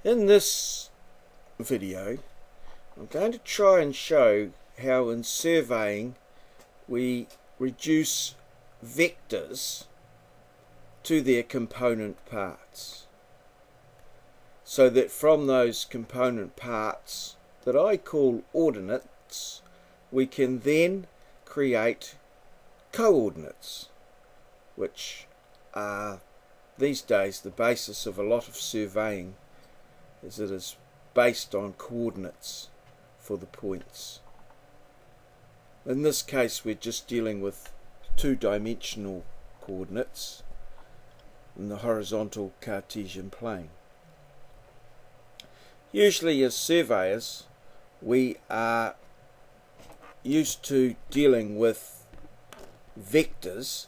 In this video, I'm going to try and show how in surveying we reduce vectors to their component parts, so that from those component parts that I call ordinates, we can then create coordinates, which are these days the basis of a lot of surveying, as it is based on coordinates for the points. In this case we're just dealing with two-dimensional coordinates in the horizontal Cartesian plane. Usually as surveyors we are used to dealing with vectors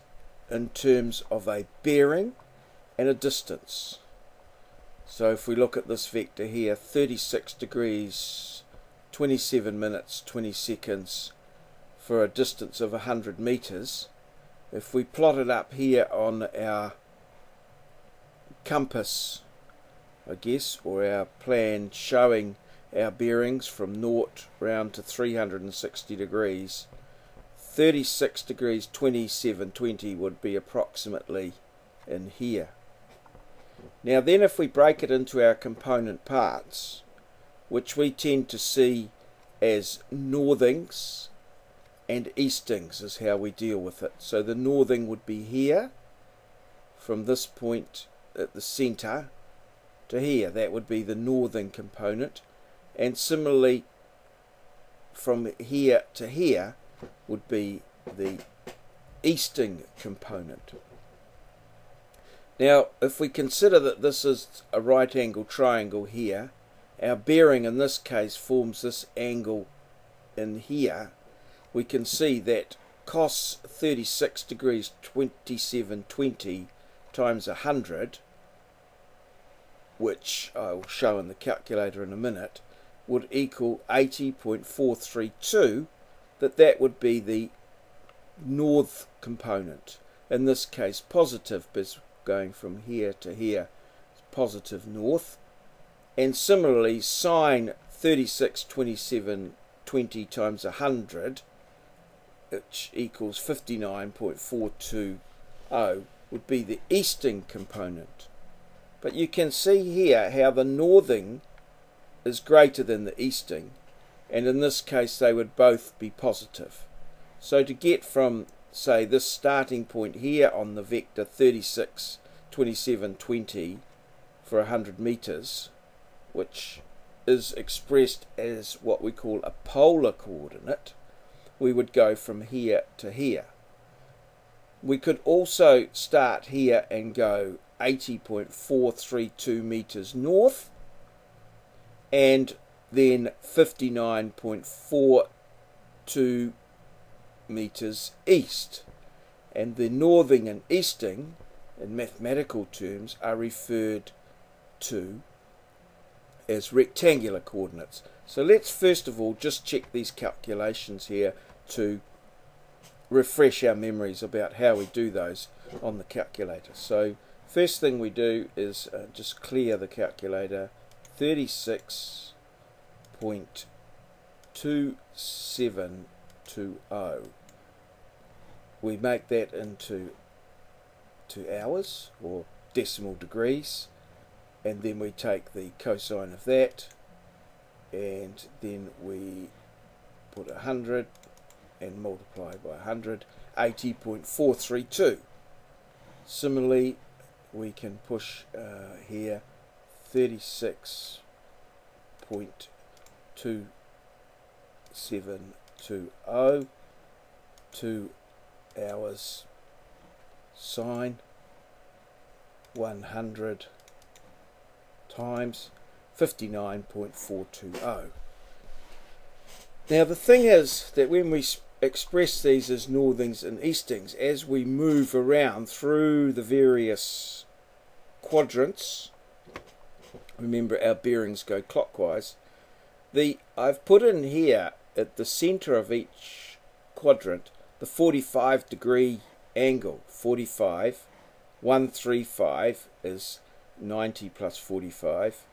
in terms of a bearing and a distance. So if we look at this vector here, 36 degrees 27 minutes 20 seconds for a distance of 100 meters, if we plot it up here on our compass, I guess, or our plan showing our bearings from 0 round to 360 degrees, 36 degrees 2720 would be approximately in here. Now then, if we break it into our component parts, which we tend to see as northings and eastings is how we deal with it. So the northing would be here, from this point at the centre to here, that would be the northing component, and similarly from here to here would be the easting component. Now if we consider that this is a right angle triangle here, our bearing in this case forms this angle in here, we can see that cos 36 degrees 2720 times 100, which I will show in the calculator in a minute, would equal 80.432, that would be the north component, in this case positive, because going from here to here is positive north. And similarly sine 36 27 20 times 100, which equals 59.420, would be the easting component. But you can see here how the northing is greater than the easting, and in this case they would both be positive. So to get from, say, this starting point here on the vector 36 27 20 for 100 meters, which is expressed as what we call a polar coordinate, we would go from here to here. We could also start here and go 80.432 meters north and then 59.42 meters east, and the northing and easting in mathematical terms are referred to as rectangular coordinates. So let's first of all just check these calculations here to refresh our memories about how we do those on the calculator. So first thing we do is just clear the calculator. 36.2720. We make that into hours or decimal degrees, and then we take the cosine of that, and then we put 100 and multiply by 100, 80.432. Similarly we can push here 36.2720, 2 hours sine 100 times 59.420. Now the thing is that when we express these as northings and eastings, as we move around through the various quadrants, remember our bearings go clockwise, I've put in here at the center of each quadrant the 45 degree angle. 45, 135 is 90 plus 45.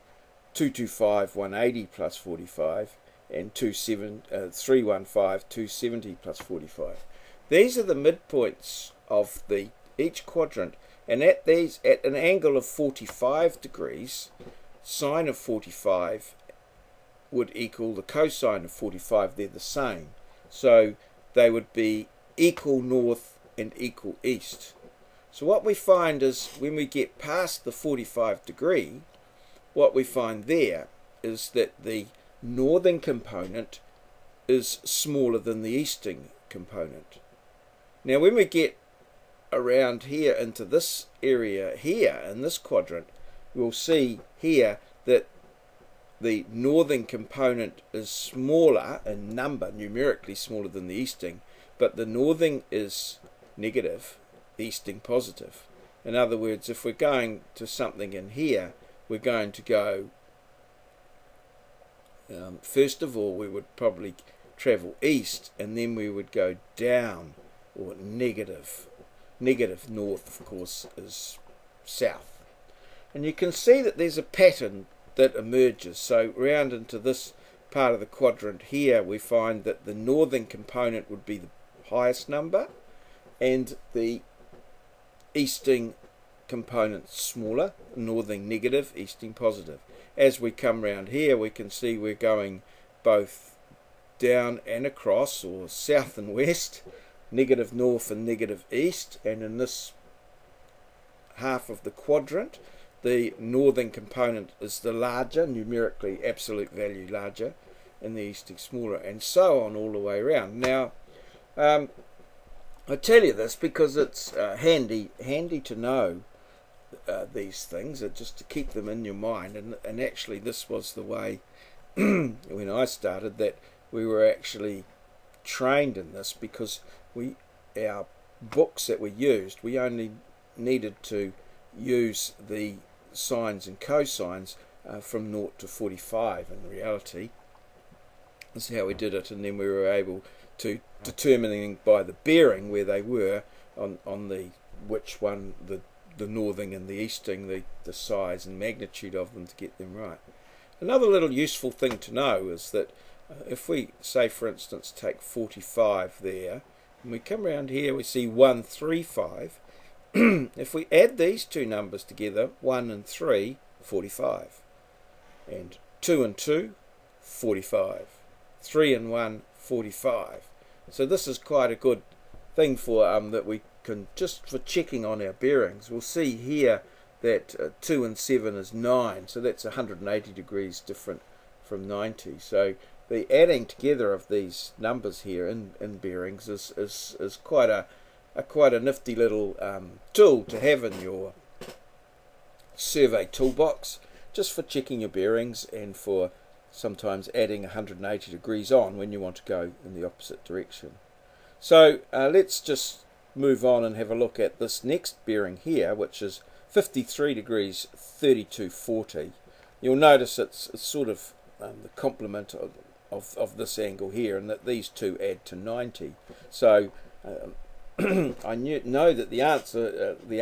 225 180 plus 45, and 315 270 plus 45. These are the midpoints of each quadrant, and at an angle of 45 degrees, sine of 45 would equal the cosine of 45. They're the same, so they would be equal north and equal east. So what we find is when we get past the 45 degree, what we find there is that the northern component is smaller than the eastern component. Now when we get around here into this area here in this quadrant, we'll see here that the northern component is smaller in number, numerically smaller than the eastern, but the northern is negative, the eastern positive. In other words, if we're going to something in here, we're going to go, first of all, we would probably travel east, and then we would go down, or negative. Negative north, of course, is south. And you can see that there's a pattern that emerges. So round into this part of the quadrant here, we find that the northern component would be the highest number, and the eastern component smaller, northern negative, eastern positive. As we come round here, we can see we're going both down and across, or south and west, negative north and negative east, and in this half of the quadrant, the northern component is the larger, numerically absolute value larger, and the eastern smaller, and so on all the way around. Now, I tell you this because it's handy to know these things, just to keep them in your mind. And actually, this was the way when I started, that we were actually trained in this, because our books that we used, we only needed to use the sines and cosines from 0 to 45 in reality. That's how we did it, and then we were able to determining by the bearing where they were on the which one, the northern and the eastern, the size and magnitude of them, to get them right. Another little useful thing to know is that if we say, for instance, take 45 there, and we come around here, we see 135. If we add these two numbers together, 1 and 3, 45, and 2 and 2, 45, 3 and 1, 45. So this is quite a good thing for that we can, just for checking on our bearings. We'll see here that 2 and 7 is 9, so that's 180 degrees different from 90. So the adding together of these numbers here in bearings is quite a nifty little tool to have in your survey toolbox, just for checking your bearings, and for sometimes adding 180 degrees on when you want to go in the opposite direction. So let's just move on and have a look at this next bearing here, which is 53 degrees 3240. You'll notice it's sort of the complement of this angle here, and that these two add to 90. So I know that the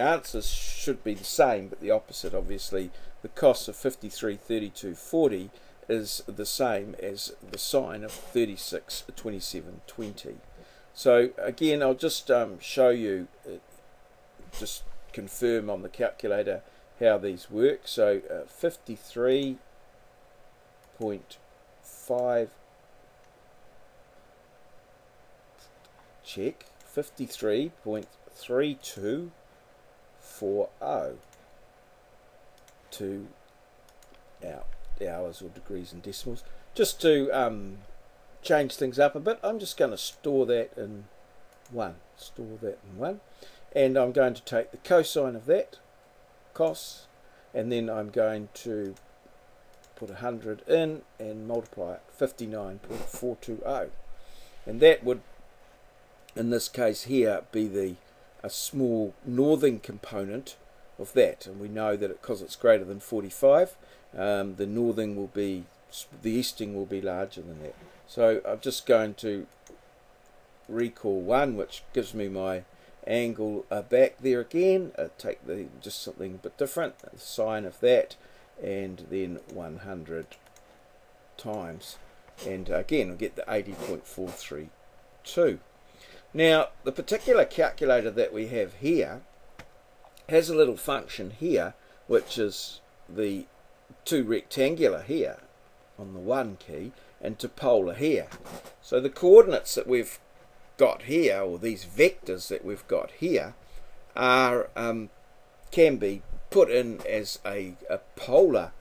answers should be the same, but the opposite. Obviously, the cos of 53 3240 is the same as the sine of 36 27 20. So again, I'll just show you, just confirm on the calculator how these work. So 53.5, check, 53.3240 to our hours or degrees and decimals. Just to change things up a bit, I'm just going to store that in 1. And I'm going to take the cosine of that, cos, and then I'm going to put 100 in and multiply it, 59.420. And that would, in this case here, be a small northern component of that. And we know that because it's greater than 45, the northern will be, the eastern will be larger than that. So I'm just going to recall 1, which gives me my angle back there again. Take just something a bit different, the sine of that, and then 100 times, and again we'll get the 80.432. Now the particular calculator that we have here has a little function here, which is the to rectangular here on the 1 key and to polar here. So the coordinates that we've got here, or these vectors that we've got here, are can be put in as a polar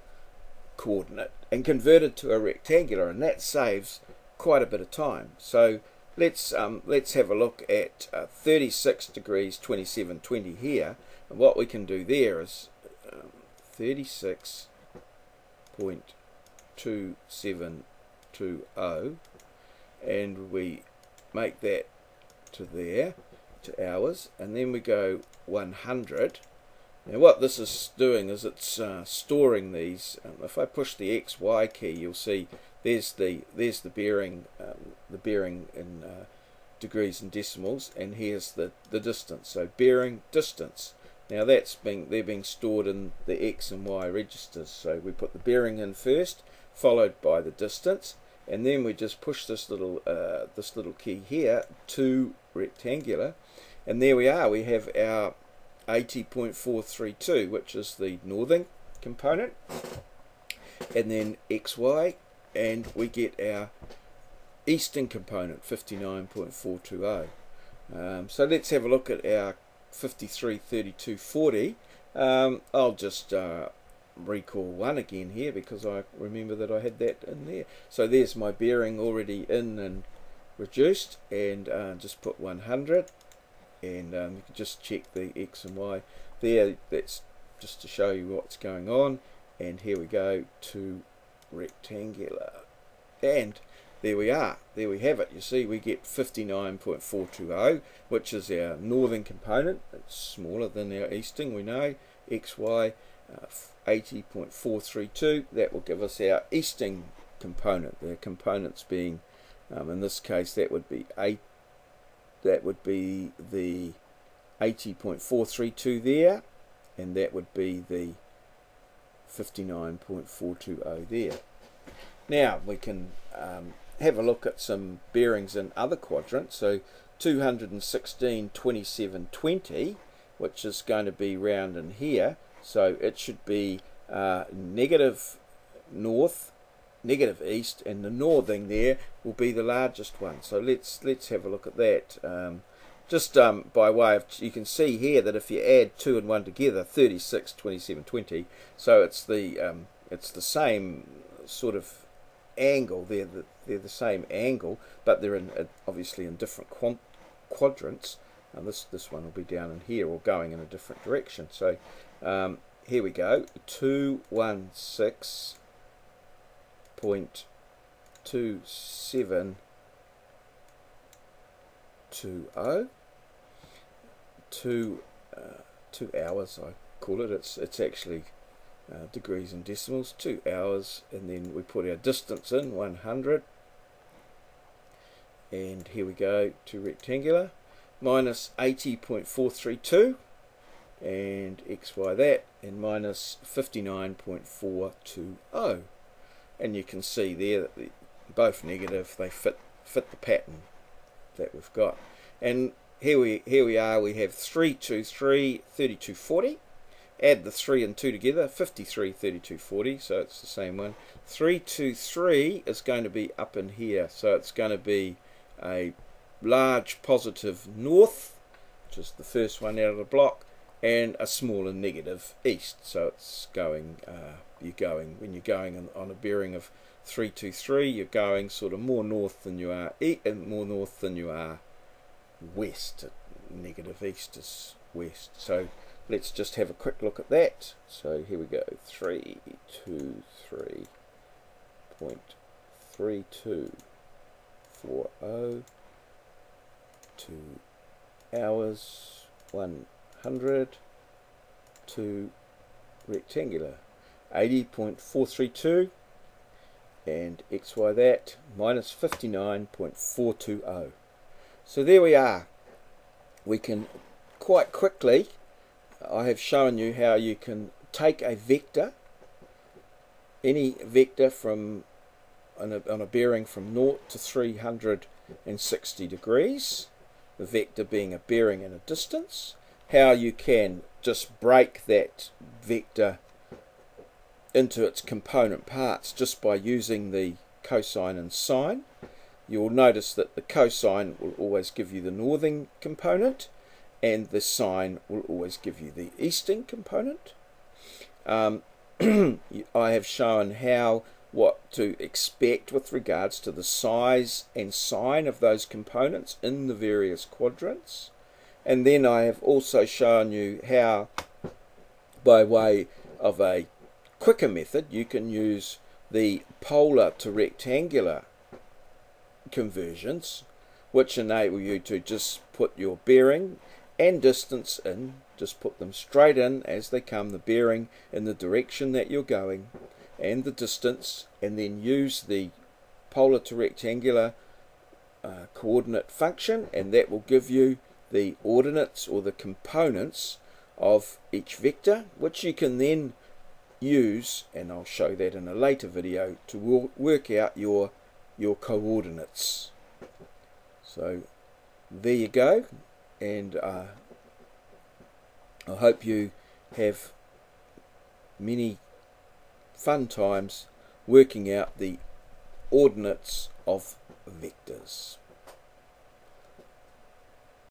coordinate and converted to a rectangular, and that saves quite a bit of time. So let's have a look at 36 degrees 2720 here, and what we can do there is 36.2720, and we make that to there, to hours, and then we go 100. Now what this is doing is it's storing these. If I push the XY key, you'll see there's the bearing in degrees and decimals, and here's the distance. So bearing, distance. Now they're being stored in the X and Y registers. So we put the bearing in first, followed by the distance, and then we just push this little key here to rectangular, and there we are. We have our 80.432, which is the northern component, and then XY, and we get our eastern component, 59.420. So let's have a look at our 53.3240. I'll just recall 1 again here, because I remember that I had that in there. So there's my bearing already in and reduced, and just put 100, and you can just check the X and Y there. That's just to show you what's going on. And here we go to rectangular, and there we are. There we have it. You see, we get 59.420, which is our northern component. It's smaller than our eastern, we know. XY 80.432. That will give us our eastern component. The components being, in this case, that would be the 80.432 there, and that would be the 59.420 there. Now we can have a look at some bearings in other quadrants. So 216.2720, which is going to be round in here, so it should be negative north, negative east, and the northing there will be the largest one. So let's have a look at that. Just by way of, you can see here that if you add 2 and 1 together, 36.2720. So it's the same sort of angle. They're the same angle, but they're obviously in different quadrants. This one will be down in here, or going in a different direction. So here we go. 216.2720. 2 hours, I call it. It's actually degrees and decimals. 2 hours, and then we put our distance in 100, and here we go to rectangular, minus 80.432, and XY that, and minus 59.420. And you can see there that they're both negative. They fit the pattern that we've got. And here we are. We have 323.3240. Add the 3 and 2 together, 53.3240. So it's the same one. 323 is going to be up in here, so it's going to be a large positive north, which is the first one out of the block, and a smaller negative east. So it's going, when you're going on a bearing of 323, you're going sort of more north than you are west. Negative east is west. So let's just have a quick look at that. So here we go, 323.3240, 2 hours, 100 to rectangular, 80.432, and XY that, minus 59.420. So there we are. We can quite quickly, I have shown you how you can take a vector any vector from on a bearing from 0 to 360 degrees, the vector being a bearing and a distance, how you can just break that vector into its component parts just by using the cosine and sine. You'll notice that the cosine will always give you the northern component and the sine will always give you the eastern component. I have shown what to expect with regards to the size and sign of those components in the various quadrants. And then I have also shown you how, by way of a quicker method, you can use the polar to rectangular conversions, which enable you to just put your bearing and distance in, just put them straight in as they come, the bearing in the direction that you're going and the distance, and then use the polar to rectangular coordinate function, and that will give you the ordinates or the components of each vector, which you can then use, and I'll show that in a later video, to work out your coordinates. So there you go, and I hope you have many fun times working out the ordinates of vectors.